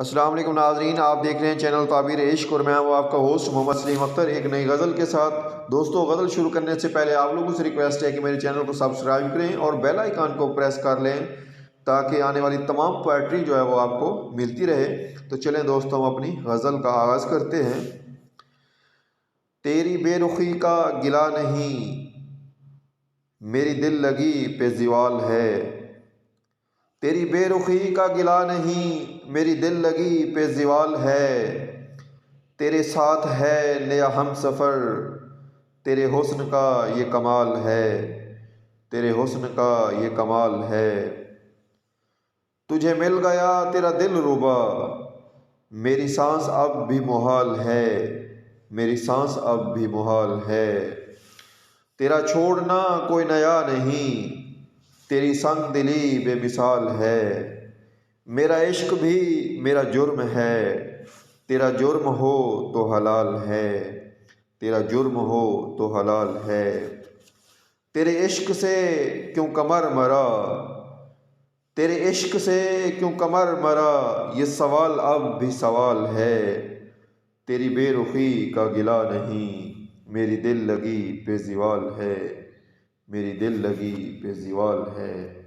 السلام علیکم ناظرین، آپ دیکھ رہے ہیں چینل تعبیر عشق اور میں ہوں آپ کا ہوسٹ محمد سلیم اختر ایک نئی غزل کے ساتھ۔ دوستو، غزل شروع کرنے سے پہلے آپ لوگوں سے ریکویسٹ ہے کہ میرے چینل کو سبسکرائب کریں اور بیل آئیکن کو پریس کر لیں تاکہ آنے والی تمام پوئٹری جو ہے وہ آپ کو ملتی رہے۔ تو چلیں دوستو، ہم اپنی غزل کا آغاز کرتے ہیں۔ تیری بے رخی کا گلہ نہیں، میری دل لگی پہ زوال ہے۔ تیری بے رخی کا گلہ نہیں، میری دل لگی پہ زوال ہے۔ تیرے ساتھ ہے نیا ہم سفر، تیرے حسن کا یہ کمال ہے، تیرے حسن کا یہ کمال ہے۔ تجھے مل گیا تیرا دل ربا، میری سانس اب بھی محال ہے، میری سانس اب بھی محال ہے۔ تیرا چھوڑنا کوئی نیا نہیں، تیری سنگ دلی بے مثال ہے۔ میرا عشق بھی میرا جرم ہے، تیرا جرم ہو تو حلال ہے، تیرا جرم ہو تو حلال ہے۔ تیرے عشق سے کیوں قمر مرا، تیرے عشق سے کیوں قمر مرا، یہ سوال اب بھی سوال ہے۔ تیری بے رخی کا گلہ نہیں، میری دل لگی پہ زوال ہے، میری دل لگی پہ زوال ہے۔